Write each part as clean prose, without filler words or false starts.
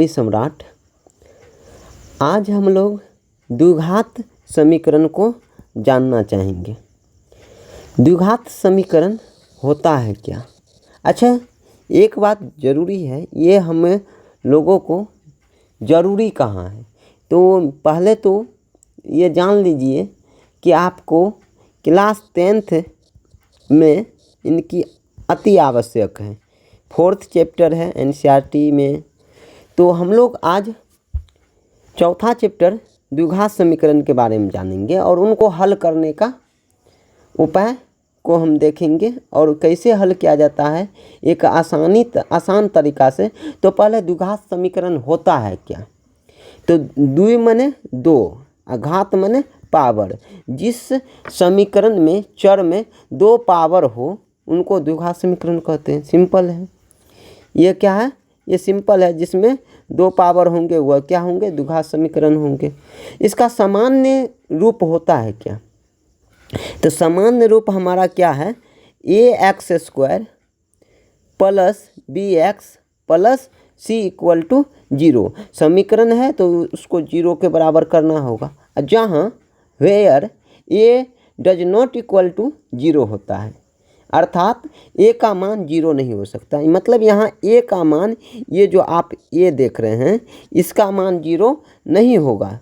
प्रिय सम्राट, आज हम लोग द्विघात समीकरण को जानना चाहेंगे। द्विघात समीकरण होता है क्या? अच्छा, एक बात ज़रूरी है, ये हमें लोगों को ज़रूरी कहाँ है, तो पहले तो ये जान लीजिए कि आपको क्लास 10th में इनकी अति आवश्यक है। 4th चैप्टर है एनसीईआरटी में। तो हम लोग आज चौथा चैप्टर द्विघात समीकरण के बारे में जानेंगे और उनको हल करने का उपाय को हम देखेंगे और कैसे हल किया जाता है एक आसान तरीका से। तो पहले द्विघात समीकरण होता है क्या? तो द्वि माने दो, घात माने पावर। जिस समीकरण में चर में दो पावर हो उनको द्विघात समीकरण कहते हैं। सिंपल है, ये क्या है? ये सिंपल है, जिसमें दो पावर होंगे वह क्या होंगे? द्विघात समीकरण होंगे। इसका सामान्य रूप होता है क्या? तो सामान्य रूप हमारा क्या है? ax² plus bx plus c = 0। समीकरण है तो उसको 0 के बराबर करना होगा, जहाँ where a does not equal to 0 होता है, अर्थात a का मान 0 नहीं हो सकता। मतलब यहाँ a का मान, ये जो आप a देख रहे हैं, इसका मान 0 नहीं होगा,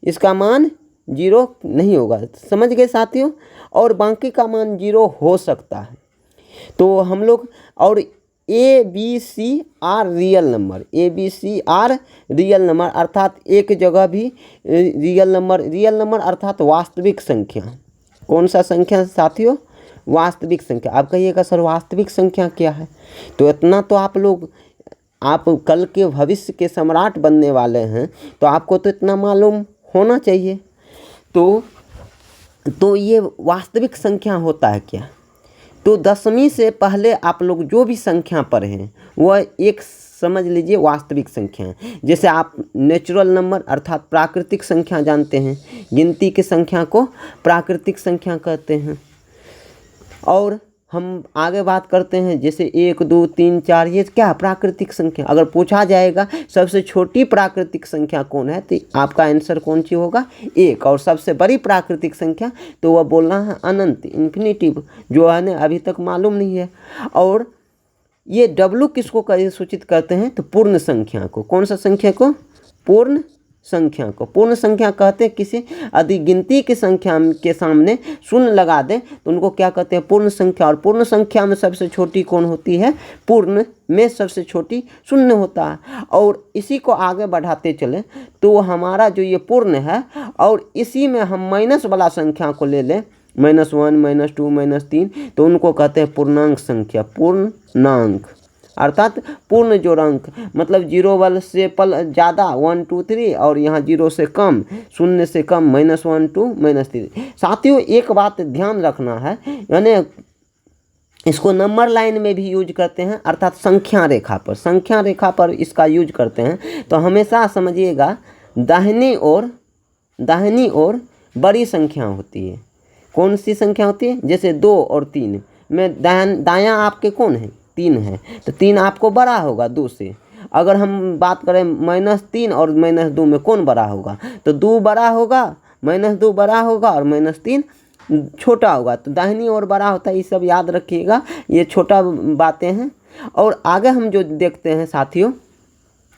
इसका मान 0 नहीं होगा। समझ गए साथियों? और बाकी का मान 0 हो सकता है। तो हम लोग और a b c are real number, a b c are real number, अर्थात एक जगह भी रियल नंबर अर्थात वास्तविक संख्या। कौन सा संख्या साथियों? वास्तविक संख्या। आप कहिएगा सर वास्तविक संख्या क्या है? तो इतना तो आप कल के भविष्य के सम्राट बनने वाले हैं, तो आपको तो इतना मालूम होना चाहिए। तो ये वास्तविक संख्या होता है क्या? तो दशमीं से पहले आप लोग जो भी संख्या पढ़े हैं वह एक समझ लीजिए वास्तविक संख्या है। जैसे आप नेचुरल नंबर अर्थात प्राकृतिक संख्या जानते हैं, गिनती की संख्या को प्राकृतिक संख्या कहते हैं। और हम आगे बात करते हैं जैसे 1 2 3 4, ये क्या? प्राकृतिक संख्या। अगर पूछा जाएगा सबसे छोटी प्राकृतिक संख्या कौन है, तो आपका आंसर कौन सी होगा? 1। और सबसे बड़ी प्राकृतिक संख्या, तो वह बोलना है अनंत, इन्फिनिटिव, जो है ना अभी तक मालूम नहीं है। और ये W किसको सूचित करते हैं? तो पूर्ण संख्या को। कौन सा संख्या को? पूर्ण संख्या को। पूर्ण संख्या कहते हैं किसी अधिगिनती की संख्या के सामने शून्य लगा दें तो उनको क्या कहते हैं? पूर्ण संख्या। और पूर्ण संख्या में सबसे छोटी कौन होती है? पूर्ण में सबसे छोटी शून्य होता है। और इसी को आगे बढ़ाते चले तो हमारा जो ये पूर्ण है, और इसी में हम माइनस वाला संख्या को ले लें, -1 -2 -3, तो उनको कहते हैं पूर्णांक संख्या। पूर्णांक अर्थात पूर्ण जो अंक, मतलब 0 वाले से ज़्यादा 1 2 3, और यहाँ 0 से कम, 0 से कम -1 2 -3। साथियों एक बात ध्यान रखना है, यानी इसको नंबर लाइन में भी यूज करते हैं, अर्थात संख्या रेखा पर इसका यूज करते हैं। तो हमेशा समझिएगा दाहिनी ओर बड़ी संख्या होती है। कौन सी संख्या होती है? जैसे 2 और 3 में दायां आपके कौन है? 3 है, तो 3 आपको बड़ा होगा 2 से। अगर हम बात करें -3 और -2 में कौन बड़ा होगा? तो 2 बड़ा होगा, -2 बड़ा होगा और -3 छोटा होगा। तो दाहिनी ओर बड़ा होता है, ये सब याद रखिएगा, ये छोटा बातें हैं। और आगे हम जो देखते हैं साथियों,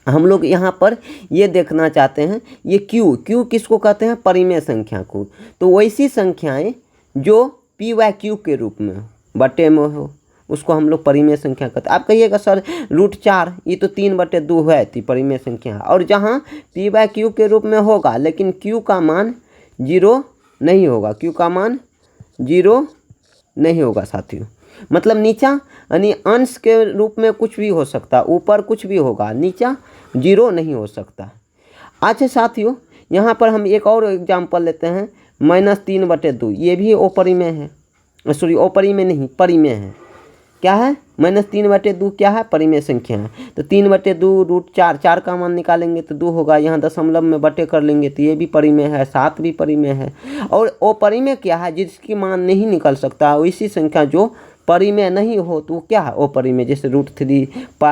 हम लोग यहाँ पर ये देखना चाहते हैं, ये क्यू किसको कहते हैं? परिमेय संख्या को। तो वैसी संख्याएं जो p/q के रूप में बटे में हो उसको हम लोग परिमेय संख्या कहते हैं। आप कहिएगा सर √4, ये तो 3/2 है, तो परिमेय संख्या। और जहाँ p/q के रूप में होगा लेकिन q का मान 0 नहीं होगा, q का मान 0 नहीं होगा साथियों। मतलब नीचा यानी अंश के रूप में कुछ भी हो सकता, ऊपर कुछ भी होगा, नीचा 0 नहीं हो सकता। अच्छा साथियों, यहाँ पर हम एक और एग्जाम्पल लेते हैं, -3/2, ये भी अपरिमेय है, सॉरी अपरिमेय नहीं, परिमेय है। क्या है? -3/2 क्या है? परिमेय संख्या है। तो 3/2 √4, 4 का मान निकालेंगे तो 2 होगा, यहाँ दशमलव में बटे कर लेंगे तो ये भी परिमेय है, 7 भी परिमेय है। और अपरिमेय क्या है? जिसकी मान नहीं निकल सकता, वैसी संख्या जो परिमेय नहीं हो तो क्या है? अपरिमेय। जैसे √3, π,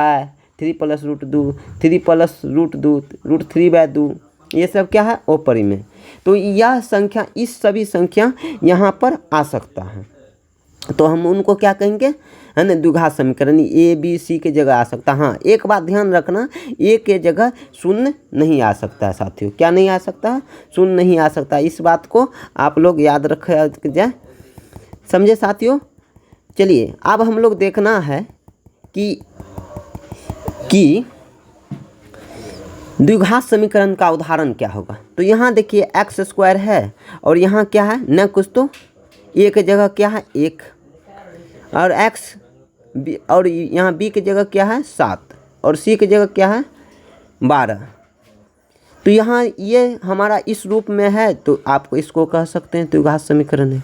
3 plus root 2, 3 plus root 2, root 3/2, ये सब क्या है अपरिमेय। तो यह संख्या, इस सभी संख्या यहाँ पर आ सकता है, तो हम उनको क्या कहेंगे, है ना, द्विघात समीकरण। ए बी सी के जगह आ सकता है। हाँ, एक बात ध्यान रखना, ए के जगह शून्य नहीं आ सकता है साथियों। क्या नहीं आ सकता है? शून्य नहीं आ सकता। इस बात को आप लोग याद रख जाए, समझे साथियों। चलिए अब हम लोग देखना है कि द्विघात समीकरण का उदाहरण क्या होगा। तो यहाँ देखिए x² है और यहाँ क्या है, न कुछ तो ए की जगह क्या है 1, और x और यहाँ b की जगह क्या है 7, और c की जगह क्या है 12। तो यहाँ ये हमारा इस रूप में है, तो आप इसको कह सकते हैं द्विघात समीकरण है।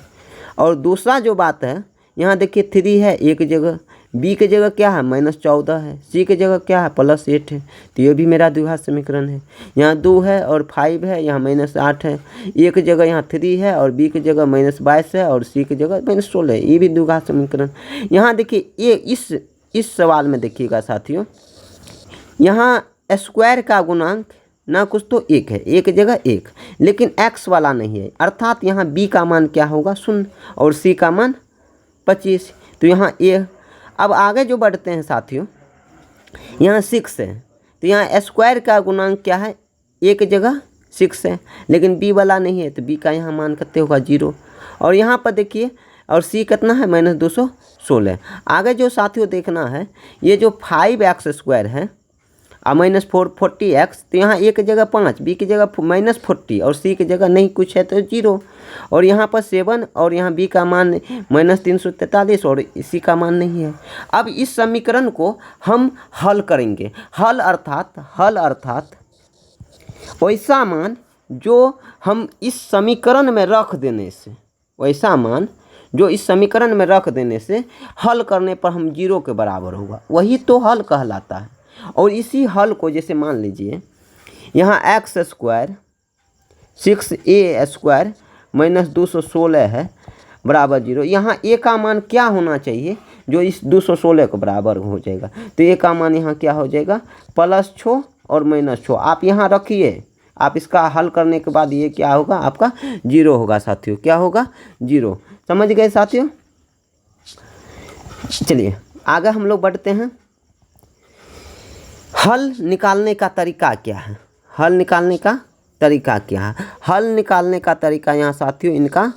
और दूसरा जो बात है, यहाँ देखिए 3 है a की जगह, b की जगह क्या है -14 है, c की जगह क्या है +8 है, तो ये भी मेरा द्विघात समीकरण है। यहाँ 2 है और 5 है, यहाँ -8 है, a की जगह यहाँ 3 है और b की जगह -22 है और c की जगह -16 है, ये भी द्विघात समीकरण। यहाँ देखिए ये इस सवाल में देखिएगा साथियों, यहाँ स्क्वायर का गुणांक ना कुछ तो 1 है, a की जगह 1, लेकिन x वाला नहीं है, अर्थात यहाँ b का मान क्या होगा 0 और c का मान 25। तो यहाँ a, अब आगे जो बढ़ते हैं साथियों, यहाँ 6 है, तो यहाँ स्क्वायर का गुणांक क्या है, a की जगह 6 है, लेकिन b वाला नहीं है, तो b का यहाँ मान कितने होगा 0। और यहाँ पर देखिए, और c कितना है -216। आगे जो साथियों देखना है, ये जो 5x² है और -40x, तो यहाँ a की जगह 5, b की जगह -40 और c की जगह नहीं कुछ है तो 0। और यहाँ पर 7 और यहाँ b का मान -343 और c का मान नहीं है। अब इस समीकरण को हम हल करेंगे। हल अर्थात वैसा मान जो हम इस समीकरण में रख देने से, वैसा मान जो इस समीकरण में रख देने से हल करने पर हम 0 के बराबर होगा, वही तो हल कहलाता है। और इसी हल को, जैसे मान लीजिए यहाँ x² 6a² -216 है बराबर 0, यहाँ a का मान क्या होना चाहिए जो इस 216 के बराबर हो जाएगा। तो a का मान यहाँ क्या हो जाएगा +6 और -6, आप यहाँ रखिए। आप इसका हल करने के बाद ये क्या होगा आपका 0 होगा साथियों। क्या होगा 0, समझ गए साथियों। चलिए आगे हम लोग बढ़ते हैं। हल निकालने का तरीका क्या है, हल निकालने का तरीका क्या है। हल निकालने का तरीका यहाँ साथियों इनका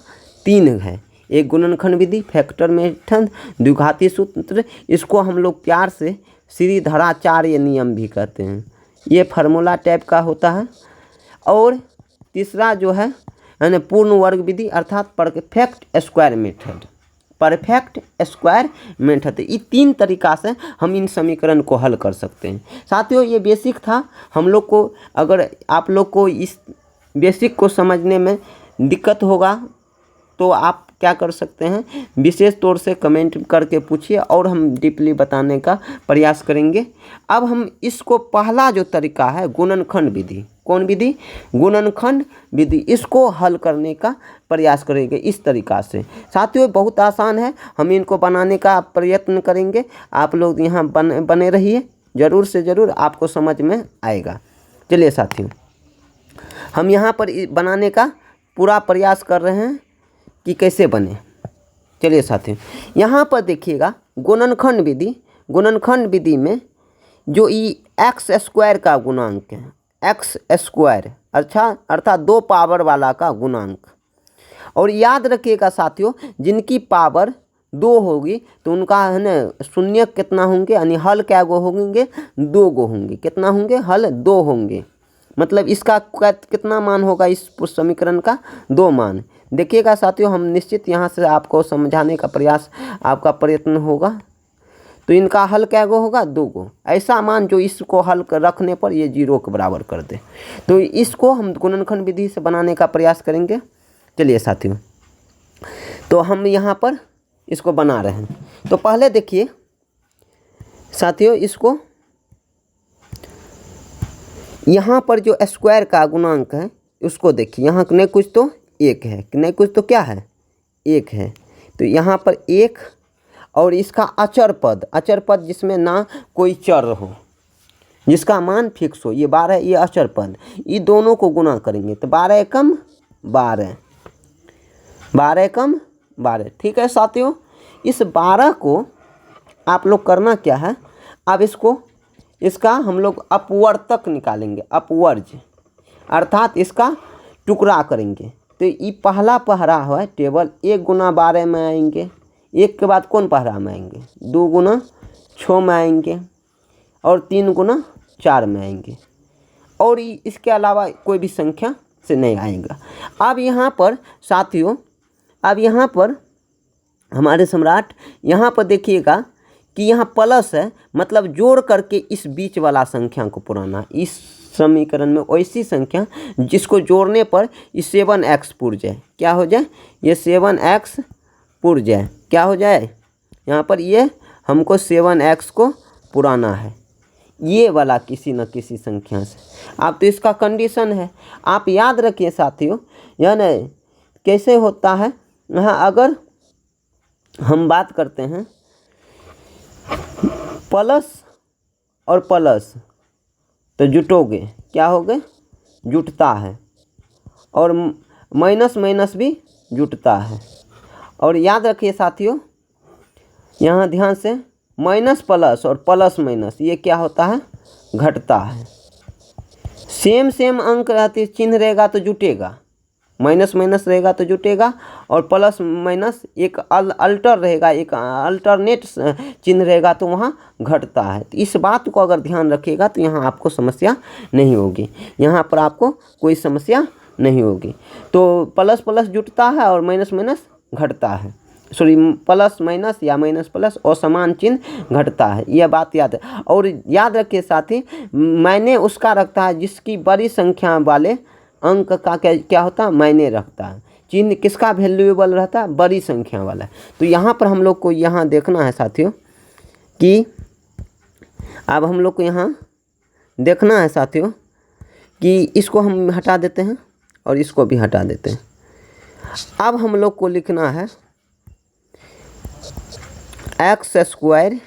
3 है। एक गुणनखंड विधि, फैक्टर मेथड, द्विघाती सूत्र, इसको हम लोग प्यार से श्रीधराचार्य नियम भी कहते हैं, ये फार्मूला टाइप का होता है। और तीसरा जो है ना पूर्ण वर्ग विधि अर्थात perfect square method, perfect square method. ये 3 तरीका से हम इन समीकरण को हल कर सकते हैं साथियों। ये बेसिक था हम लोग को। अगर आप लोग को इस बेसिक को समझने में दिक्कत होगा तो आप क्या कर सकते हैं, विशेष तौर से कमेंट करके पूछिए और हम डीपली बताने का प्रयास करेंगे। अब हम इसको पहला जो तरीका है गुणनखंड विधि, कौन विधि, गुणनखंड विधि, इसको हल करने का प्रयास करेंगे इस तरीका से। साथियों बहुत आसान है, हम इनको बनाने का प्रयत्न करेंगे। आप लोग यहाँ बने रहिए, ज़रूर से ज़रूर आपको समझ में आएगा। चलिए साथियों हम यहाँ पर बनाने का पूरा प्रयास कर रहे हैं कि कैसे बने। चलिए साथियों यहाँ पर देखिएगा गुणनखंड विधि, गुणनखंड विधि में जो ये x² का गुणांक है, x² अर्थात 2 पावर वाला का गुणांक। और याद रखिएगा साथियों जिनकी पावर 2 होगी तो उनका है ना शून्य कितना होंगे, यानी हल क्या गो होंगे 2 गो होंगे। कितना होंगे, हल 2 होंगे। मतलब इसका कितना मान होगा इस समीकरण का 2 मान। देखिएगा साथियों हम निश्चित यहाँ से आपको समझाने का प्रयास आपका प्रयत्न होगा। तो इनका हल क्या गो होगा 2 गो, ऐसा मान जो इसको हल कर रखने पर ये 0 के बराबर कर दे। तो इसको हम गुणनखंड विधि से बनाने का प्रयास करेंगे। चलिए साथियों तो हम यहाँ पर इसको बना रहे हैं। तो पहले देखिए साथियों इसको, यहाँ पर जो स्क्वायर का गुणांक है उसको देखिए, यहाँ नहीं कुछ तो 1 है, नहीं कुछ तो क्या है 1 है। तो यहाँ पर 1 और इसका अचर पद, अचर पद जिसमें ना कोई चर हो, जिसका मान फिक्स हो। ये 12 ये अचर पद, ये दोनों को गुना करेंगे तो 12 एकम 12, 12 एकम 12। ठीक है साथियों, इस 12 को आप लोग करना क्या है, अब इसका हम लोग अपवर्तक निकालेंगे, अपवर्ज, अर्थात इसका टुकड़ा करेंगे। तो ये पहला पहरा है टेबल 1 गुना 12 में आएंगे, 1 के बाद कौन पहरा में आएंगे, 2 गुना 6 में आएंगे और 3 गुना 4 में आएंगे, और इसके अलावा कोई भी संख्या से नहीं आएगा। अब यहाँ पर साथियों, अब यहाँ पर हमारे सम्राट यहाँ पर देखिएगा कि यहाँ प्लस है, मतलब जोड़ करके इस बीच वाला संख्या को पुराना, इस समीकरण में वैसी संख्या जिसको जोड़ने पर ये 7x पुर जाए। क्या हो जाए, ये 7x पुर जाए। क्या हो जाए, यहाँ पर ये हमको 7x को पुराना है ये वाला किसी न किसी संख्या से। आप तो इसका कंडीशन है, आप याद रखिए साथियों, यानी कैसे होता है। यहाँ अगर हम बात करते हैं प्लस और प्लस तो जुटोगे, क्या हो गए, जुटता है, और माइनस माइनस भी जुटता है। और याद रखिए साथियों, यहाँ ध्यान से, माइनस प्लस और प्लस माइनस ये क्या होता है, घटता है। सेम अंक रहती चिन्ह रहेगा तो जुटेगा, माइनस माइनस रहेगा तो जुटेगा, और प्लस माइनस एक अल्टर रहेगा, एक अल्टरनेट चिन्ह रहेगा तो वहाँ घटता है। तो इस बात को अगर ध्यान रखिएगा तो यहाँ आपको समस्या नहीं होगी, यहाँ पर आपको कोई समस्या नहीं होगी। तो प्लस प्लस जुटता है और माइनस माइनस घटता है, सॉरी प्लस माइनस या माइनस प्लस असमान चिन्ह घटता है, यह बात याद है। और याद रखिए साथी, मायने उसका रखता है जिसकी बड़ी संख्या वाले अंक का क्या होता है, मायने रखता है। चिन्ह किसका वैल्यूएबल रहता है, बड़ी संख्या वाला। तो यहाँ पर हम लोग को यहाँ देखना है साथियों कि अब हम लोग को यहाँ देखना है साथियों कि इसको हम हटा देते हैं और इसको भी हटा देते हैं। अब हम लोग को लिखना है एक्स स्क्वायर,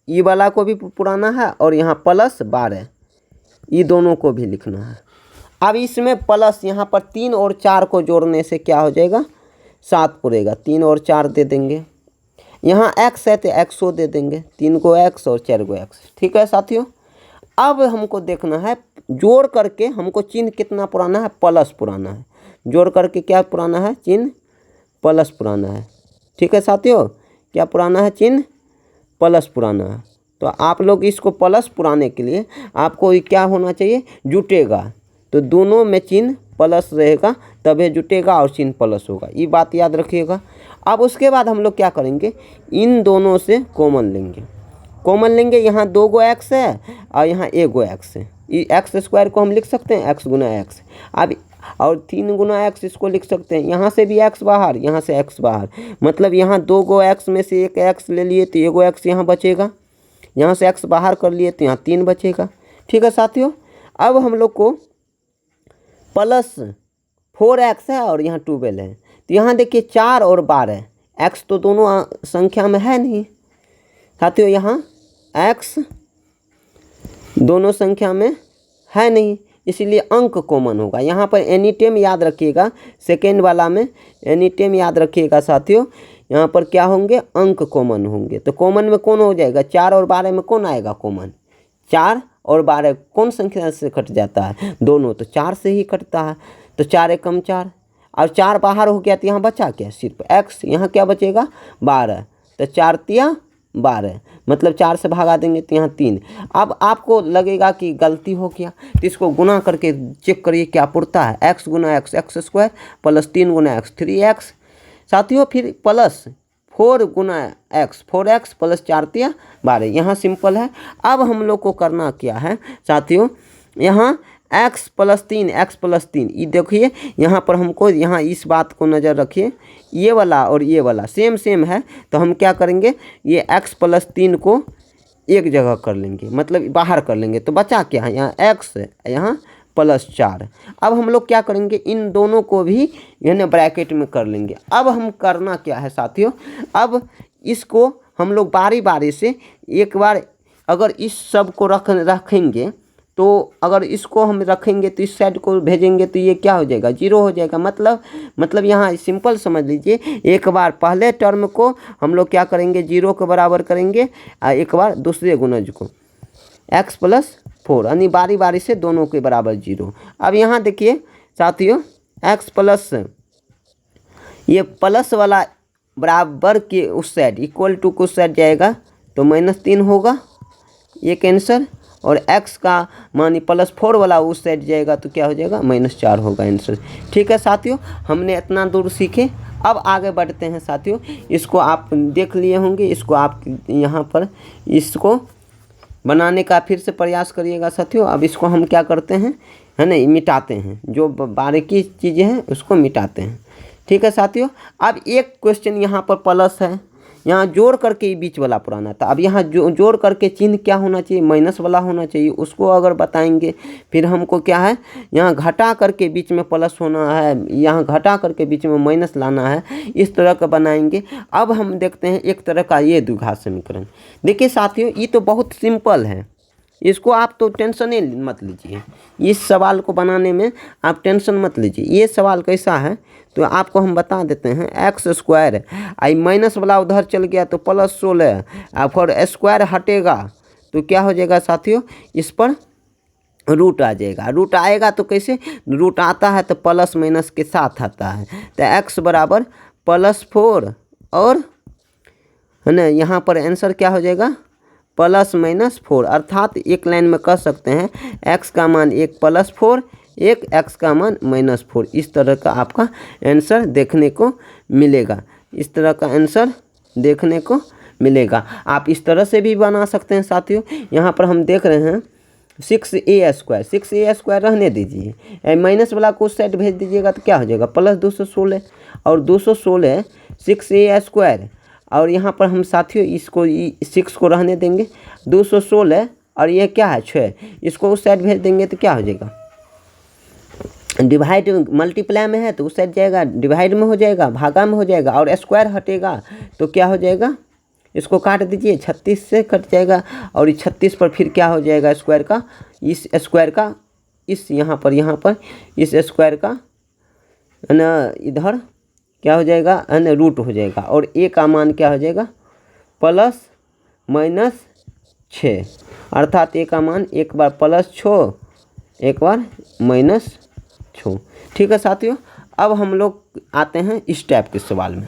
ये वाला को भी पुराना है, और यहाँ प्लस 12 ये दोनों को भी लिखना है। अब इसमें प्लस यहाँ पर 3 और 4 को जोड़ने से क्या हो जाएगा, 7 पुरेगा, 3 और 4 दे देंगे। यहाँ x है तो x दे देंगे, 3 को x और 4 को x। ठीक है साथियों, अब हमको देखना है जोड़ करके हमको चिन्ह कितना पुराना है, प्लस पुराना है। जोड़ करके क्या पुराना है, चिन्ह प्लस पुराना है। ठीक है साथियों, क्या पुराना है, चिन्ह प्लस पुराना है। तो आप लोग इसको प्लस पुराने के लिए आपको क्या होना चाहिए, जुटेगा, तो दोनों में चिन्ह प्लस रहेगा तभी जुटेगा और चिन्ह प्लस होगा, ये बात याद रखिएगा। अब उसके बाद हम लोग क्या करेंगे, इन दोनों से कॉमन लेंगे, कॉमन लेंगे। यहाँ 2 गो x है और यहाँ 1 गो x है, ये एक्स स्क्वायर को हम लिख सकते हैं x गुना x। अब और 3 गुना x इसको लिख सकते हैं, यहाँ से भी x बाहर, यहाँ से x बाहर, मतलब यहाँ 2 गो x में से 1 x ले लिए तो 1 गो x यहाँ बचेगा, यहाँ से x बाहर कर लिए तो यहाँ 3 बचेगा। ठीक है साथियों, अब हम लोग को प्लस 4x है और यहाँ 12 है, तो यहाँ देखिए 4 और 12, x तो दोनों संख्या में है नहीं साथियों, यहाँ x दोनों संख्या में है नहीं, इसलिए अंक कॉमन होगा। यहाँ पर एनी टाइम याद रखिएगा, सेकेंड वाला में एनी टाइम याद रखिएगा साथियों, यहाँ पर क्या होंगे, अंक कॉमन होंगे। तो कॉमन में कौन हो जाएगा, 4 और 12 में कौन आएगा कॉमन, 4 और 12 कौन संख्या से कट जाता है, दोनों, तो 4 से ही कटता है। तो 4 एकम 4 और 4 बाहर हो गया तो यहाँ बचा क्या, सिर्फ x, यहाँ क्या बचेगा 12, तो 4 तिया 12, मतलब 4 से भागा देंगे तो यहाँ 3। अब आपको लगेगा कि गलती हो गया तो इसको गुना करके चेक करिए क्या पुरता है, x गुना x एक्स स्क्वायर प्लस 3 गुना x 3x साथियों, फिर प्लस 4 गुना x 4x प्लस 4 तिया 12, यहाँ सिंपल है। अब हम लोग को करना क्या है साथियों, यहाँ x प्लस 3 ये देखिए, यहाँ पर हमको यहाँ इस बात को नज़र रखिए, ये वाला और ये वाला सेम है, तो हम क्या करेंगे, ये x प्लस 3 को एक जगह कर लेंगे, मतलब बाहर कर लेंगे, तो बचा क्या है, यहाँ x यहाँ प्लस 4। अब हम लोग क्या करेंगे, इन दोनों को भी यानी ब्रैकेट में कर लेंगे। अब हम करना क्या है साथियों, अब इसको हम लोग बारी बारी से एक बार अगर इस सब को रखेंगे तो अगर इसको हम रखेंगे तो इस साइड को भेजेंगे तो ये क्या हो जाएगा, 0 हो जाएगा। मतलब यहाँ सिंपल समझ लीजिए, एक बार पहले टर्म को हम लोग क्या करेंगे, 0 के बराबर करेंगे और एक बार दूसरे गुणज को x + 4, यानी बारी बारी से दोनों के बराबर 0। अब यहाँ देखिए साथियों, x प्लस ये प्लस वाला बराबर के उस साइड इक्वल टू को उस साइड जाएगा तो -3 होगा ये आंसर, और x का मान +4 वाला उस साइड जाएगा तो क्या हो जाएगा, -4 होगा आंसर। ठीक है साथियों, हमने इतना दूर सीखे। अब आगे बढ़ते हैं साथियों, इसको आप देख लिए होंगे, इसको आप यहाँ पर इसको बनाने का फिर से प्रयास करिएगा साथियों। अब इसको हम क्या करते हैं, है ना, मिटाते हैं, जो बारीकी चीज़ें हैं उसको मिटाते हैं। ठीक है साथियों, अब एक क्वेश्चन यहाँ पर प्लस है, यहाँ जोड़ करके ही बीच वाला पुराना था। अब यहाँ जोड़ करके चिन्ह क्या होना चाहिए, माइनस वाला होना चाहिए, उसको अगर बताएंगे। फिर हमको क्या है, यहाँ घटा करके बीच में प्लस होना है, यहाँ घटा करके बीच में माइनस लाना है, इस तरह का बनाएंगे। अब हम देखते हैं एक तरह का ये द्विघात समीकरण। देखिए साथियों, ये तो बहुत सिंपल है, इसको आप तो टेंशन ही मत लीजिए, इस सवाल को बनाने में आप टेंशन मत लीजिए। ये सवाल कैसा है तो आपको हम बता देते हैं, x² आई माइनस वाला उधर चल गया तो +16, और फिर स्क्वायर हटेगा तो क्या हो जाएगा साथियों, इस पर रूट आ जाएगा। रूट आएगा तो कैसे, रूट आता है तो प्लस माइनस के साथ आता है, तो x बराबर +4 और है ना, यहाँ पर आंसर क्या हो जाएगा, +-4। अर्थात एक लाइन में कह सकते हैं x का मान एक +4, एक x का मान -4। इस तरह का आपका आंसर देखने को मिलेगा, इस तरह का आंसर देखने को मिलेगा। आप इस तरह से भी बना सकते हैं साथियों। यहाँ पर हम देख रहे हैं 6a² रहने दीजिए, माइनस वाला को उस साइड भेज दीजिएगा तो क्या हो जाएगा, +216 और 216 6a², और यहाँ पर हम साथियों इसको 6 को रहने देंगे, 216 और ये क्या है 6, इसको उस साइड भेज देंगे तो क्या हो जाएगा, डिवाइड मल्टीप्लाई में है तो उस साइड जाएगा, डिवाइड में हो जाएगा, भागा में हो जाएगा, और स्क्वायर हटेगा तो क्या हो जाएगा, इसको काट दीजिए, 36 से कट जाएगा, और इस 36 पर फिर क्या हो जाएगा, स्क्वायर का, इस स्क्वायर का इस यहाँ पर इस स्क्वायर का है ना, इधर क्या हो जाएगा, है ना, रूट हो जाएगा, और a का मान क्या हो जाएगा, +-6, अर्थात a का मान एक बार +6 एक बार -6। ठीक है साथियों, अब हम लोग आते हैं इस टाइप के सवाल में।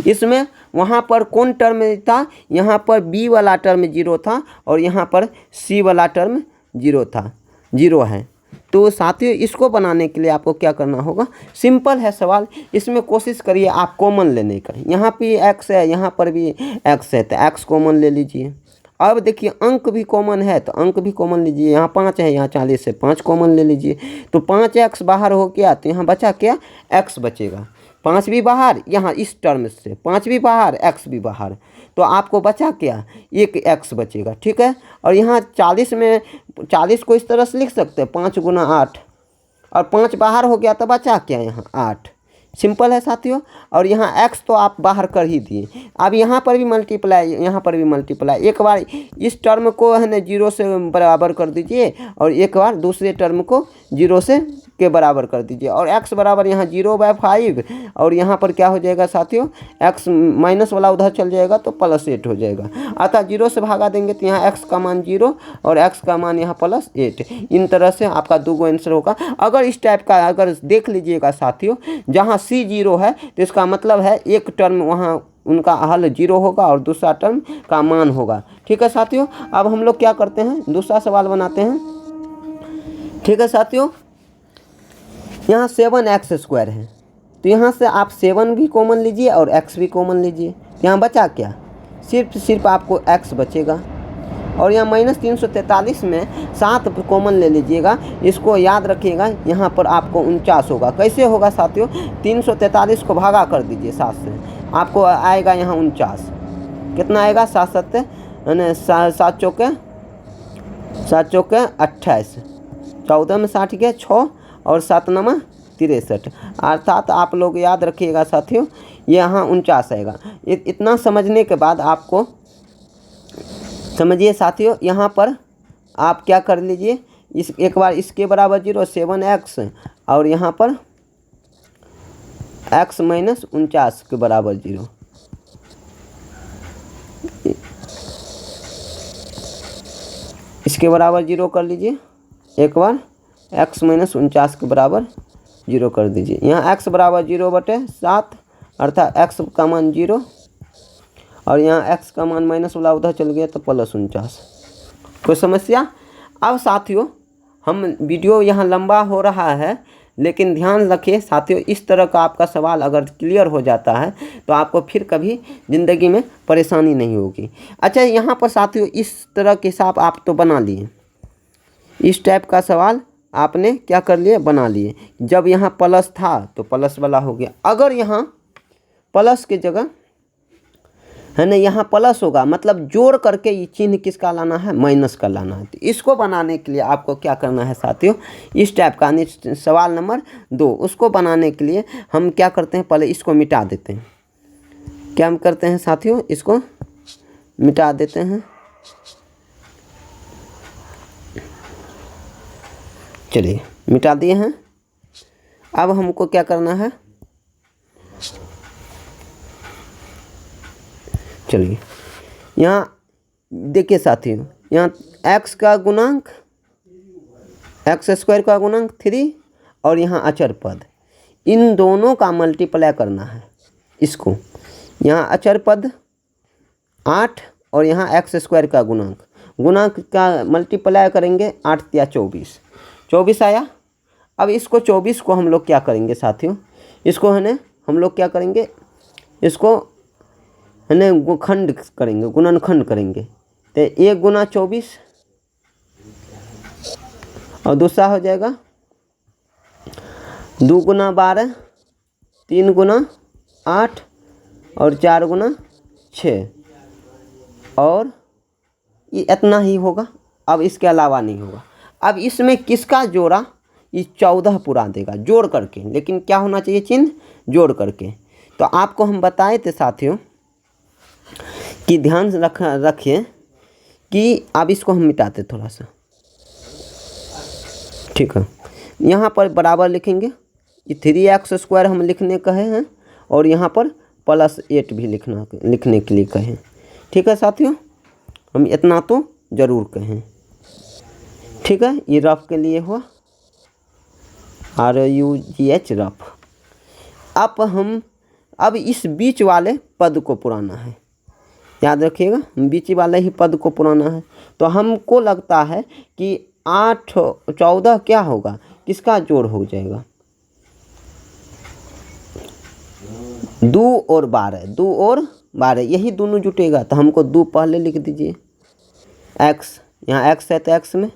इसमें वहाँ पर कौन टर्म था, यहाँ पर b वाला टर्म 0 था और यहाँ पर c वाला टर्म 0 है। तो साथियों इसको बनाने के लिए आपको क्या करना होगा, सिंपल है सवाल, इसमें कोशिश करिए आप कॉमन लेने का। यहाँ पे x है, यहाँ पर भी x है, तो x कॉमन ले लीजिए। अब देखिए अंक भी कॉमन है तो अंक भी कॉमन लीजिए, यहाँ 5 है, यहाँ 40 है, 5 कॉमन ले लीजिए, तो 5x बाहर हो गया तो यहाँ बचा क्या, x बचेगा। 5 भी बाहर, यहाँ इस टर्म से 5 भी बाहर, x भी बाहर, तो आपको बचा क्या, एक x बचेगा। ठीक है, और यहाँ 40 में 40 को इस तरह से लिख सकते हैं 5 × 8, और 5 बाहर हो गया तो बचा क्या, यहाँ 8। सिंपल है साथियों, और यहाँ x तो आप बाहर कर ही दिए। अब यहाँ पर भी मल्टीप्लाई, यहाँ पर भी मल्टीप्लाई, एक बार इस टर्म को है ना 0 से बराबर कर दीजिए, और एक बार दूसरे टर्म को 0 से के बराबर कर दीजिए, और x बराबर यहाँ 0/5, और यहाँ पर क्या हो जाएगा साथियों, x माइनस वाला उधर चल जाएगा तो +8 हो जाएगा। अतः 0 से भागा देंगे तो यहाँ x का मान 0 और x का मान यहाँ +8। इन तरह से आपका 2 आंसर होगा। अगर इस टाइप का अगर देख लीजिएगा साथियों, जहाँ c 0 है तो इसका मतलब है एक टर्म वहाँ उनका हल 0 होगा और दूसरा टर्म का मान होगा। ठीक है साथियों, अब हम लोग क्या करते हैं, दूसरा सवाल बनाते हैं। ठीक है साथियों, यहाँ 7x² है, तो यहाँ से आप 7 भी कॉमन लीजिए और x भी कॉमन लीजिए, यहाँ बचा क्या, सिर्फ आपको x बचेगा। और यहाँ -343 में 7 कॉमन ले लीजिएगा, इसको याद रखिएगा, यहाँ पर आपको 49 होगा। कैसे होगा साथियों, 343 को भागा कर दीजिए 7 से, आपको आएगा यहाँ 49। कितना आएगा, 7 चौके 28, 14 में 60 गया 6 और 7 9 63, अर्थात आप लोग याद रखिएगा साथियों, यहाँ 49 आएगा। इतना समझने के बाद आपको समझिए साथियों, यहाँ पर आप क्या कर लीजिए, इस एक बार इसके बराबर 0 7x और यहाँ पर x माइनस 49 के बराबर 0। इसके बराबर 0 कर लीजिए, एक बार x माइनस 49 के बराबर 0 कर दीजिए। यहाँ x बराबर 0/7 अर्थात x का मान 0 और यहाँ x का मान माइनस वाला उधर चल गया तो +49। कोई समस्या? अब साथियों हम वीडियो यहाँ लंबा हो रहा है, लेकिन ध्यान रखिए साथियों, इस तरह का आपका सवाल अगर क्लियर हो जाता है तो आपको फिर कभी ज़िंदगी में परेशानी नहीं होगी। अच्छा, यहाँ पर साथियों इस तरह के हिसाब आप तो बना लिए, इस टाइप का सवाल आपने क्या कर लिए, बना लिए। जब यहाँ प्लस था तो प्लस वाला हो गया, अगर यहाँ प्लस की जगह है ना यहाँ प्लस होगा, मतलब जोड़ करके ये चिन्ह किसका लाना है, माइनस का लाना है। तो इसको बनाने के लिए आपको क्या करना है साथियों, इस टाइप का सवाल नंबर 2 उसको बनाने के लिए हम क्या करते हैं, पहले इसको मिटा देते हैं। क्या हम करते हैं साथियों, इसको मिटा देते हैं। चलिए मिटा दिए हैं। अब हमको क्या करना है, चलिए यहाँ देखिए साथियों, यहाँ x का गुणांक x² का गुणांक 3 और यहाँ अचर पद, इन दोनों का मल्टीप्लाई करना है। इसको यहाँ अचर पद 8 और यहाँ x² का गुणांक का मल्टीप्लाई करेंगे, 8 या 24 आया। अब इसको 24 को हम लोग क्या करेंगे साथियों, इसको है ना हम लोग क्या करेंगे, इसको है ना खंड करेंगे, गुणनखंड करेंगे। तो 1 गुना 24 और दूसरा हो जाएगा 2 गुना 12, 3 गुना 8 और 4 गुना 6 और ये इतना ही होगा। अब इसके अलावा नहीं होगा। अब इसमें किसका जोड़ा, ये 14 पूरा देगा जोड़ करके, लेकिन क्या होना चाहिए, चिन्ह जोड़ करके। तो आपको हम बताए थे साथियों कि ध्यान रखिए कि अब इसको हम मिटाते थोड़ा सा, ठीक है। यहाँ पर बराबर लिखेंगे, ये 3x² हम लिखने कहे हैं और यहाँ पर +8 भी लिखने के लिए कहें, ठीक है साथियों। हम इतना तो ज़रूर कहें, ठीक है। ये रफ के लिए हुआ, RUGH रफ। अब इस बीच वाले पद को पुराना है, याद रखिएगा, बीच वाले ही पद को पुराना है। तो हमको लगता है कि 8 14 क्या होगा, किसका जोड़ हो जाएगा, 2 और 12 यही दोनों जुटेगा। तो हमको 2 पहले लिख दीजिए, x यहाँ x है तो x में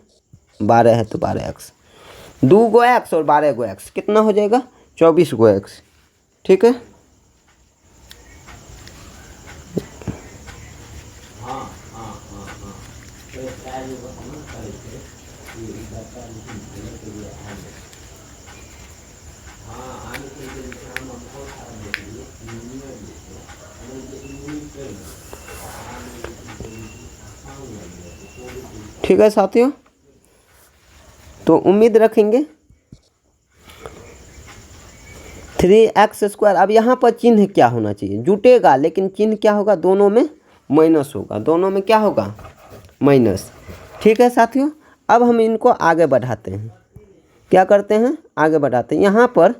12 है तो 12x, 2 गो x और 12 गो x कितना हो जाएगा, 24 गो x, ठीक है। ठीक है साथियों, तो उम्मीद रखेंगे 3x²। अब यहाँ पर चिन्ह क्या होना चाहिए, जुटेगा, लेकिन चिन्ह क्या होगा, दोनों में माइनस होगा, दोनों में क्या होगा, माइनस, ठीक है साथियों। अब हम इनको आगे बढ़ाते हैं, क्या करते हैं, आगे बढ़ाते हैं। यहाँ पर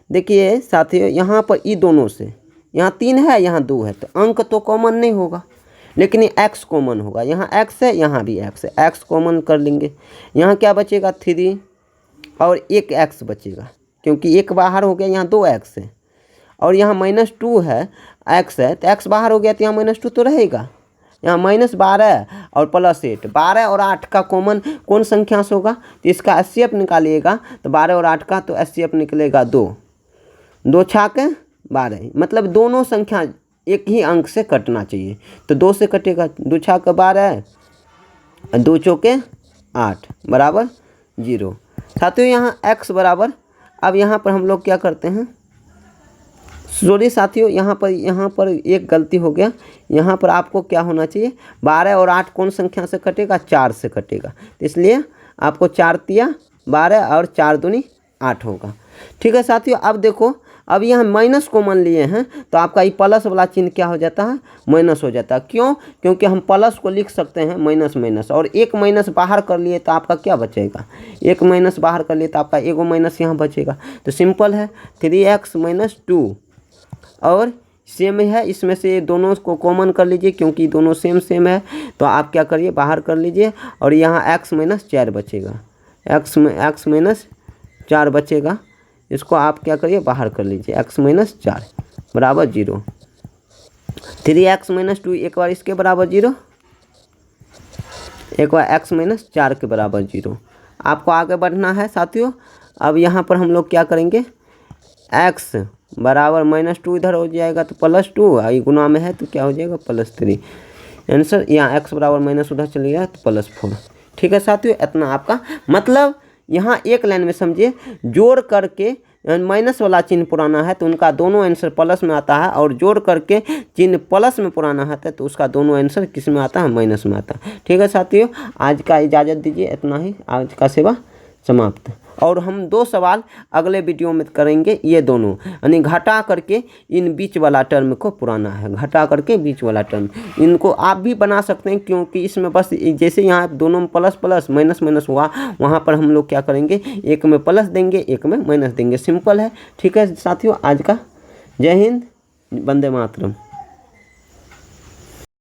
देखिए साथियों, यहाँ पर ई दोनों से, यहाँ 3 है यहाँ 2 है, तो अंक तो कॉमन नहीं होगा, लेकिन ये x कॉमन होगा। यहाँ x है, यहाँ भी x है, x कॉमन कर लेंगे। यहाँ क्या बचेगा, 3 और एक x बचेगा, क्योंकि एक बाहर हो गया, यहाँ 2x है और यहाँ -2 है, x है तो x बाहर हो गया, तो यहाँ -2 तो रहेगा। यहाँ -12 और +8, 12 और 8 का कॉमन कौन संख्या से होगा, तो इसका HCF निकालिएगा तो 12 और 8 का तो HCF निकलेगा 2, 2 छाके 12, मतलब दोनों संख्या एक ही अंक से कटना चाहिए। तो 2 से कटेगा, 2 छाके 12, 2 चौके 8 बराबर 0। साथियों यहाँ x बराबर, अब यहाँ पर हम लोग क्या करते हैं, सॉरी साथियों, यहाँ पर एक गलती हो गया। यहाँ पर आपको क्या होना चाहिए, 12 और 8 कौन संख्या से कटेगा, 4 से कटेगा। तो इसलिए आपको 4 तिया 12 और 4 दूनी 8 होगा। ठीक है साथियों, अब देखो, अब यहाँ माइनस कॉमन लिए हैं तो आपका ये प्लस वाला चिन्ह क्या हो जाता है, माइनस हो जाता है। क्यों? क्योंकि हम प्लस को लिख सकते हैं माइनस माइनस, और एक माइनस बाहर कर लिए तो आपका क्या बचेगा, एक माइनस बाहर कर लिए तो आपका एगो माइनस यहाँ बचेगा। तो सिंपल है, 3x - 2 और सेम है, इसमें से दोनों को कॉमन कर लीजिए क्योंकि दोनों सेम है। तो आप क्या करिए, बाहर कर लीजिए और यहाँ x - 4 बचेगा, x - 4 बचेगा। इसको आप क्या करिए, बाहर कर लीजिए, x - 4 बराबर 0। 3x - 2 एक बार इसके बराबर 0, एक बार x - 4 के बराबर 0। आपको आगे बढ़ना है साथियों। अब यहाँ पर हम लोग क्या करेंगे, x बराबर -2 इधर हो जाएगा तो +2, ये गुना में है तो क्या हो जाएगा +3। आंसर यहाँ x बराबर माइनस उधर चले गया तो +4। ठीक है साथियों, इतना आपका मतलब। यहाँ एक लाइन में समझिए, जोड़ करके माइनस वाला चिन्ह पुराना है तो उनका दोनों आंसर प्लस में आता है, और जोड़ करके चिन्ह प्लस में पुराना है तो उसका दोनों आंसर किस में आता है, माइनस में आता है। ठीक है साथियों, आज का इजाज़त दीजिए, इतना ही, आज का सेवा समाप्त। और हम 2 सवाल अगले वीडियो में करेंगे, ये दोनों यानी घटा करके इन बीच वाला टर्म को पुराना है, घटा करके बीच वाला टर्म, इनको आप भी बना सकते हैं क्योंकि इसमें बस जैसे यहाँ दोनों में प्लस प्लस माइनस माइनस हुआ, वहाँ पर हम लोग क्या करेंगे, एक में प्लस देंगे एक में माइनस देंगे, सिंपल है। ठीक है साथियों, आज का जय हिंद, वंदे मातरम।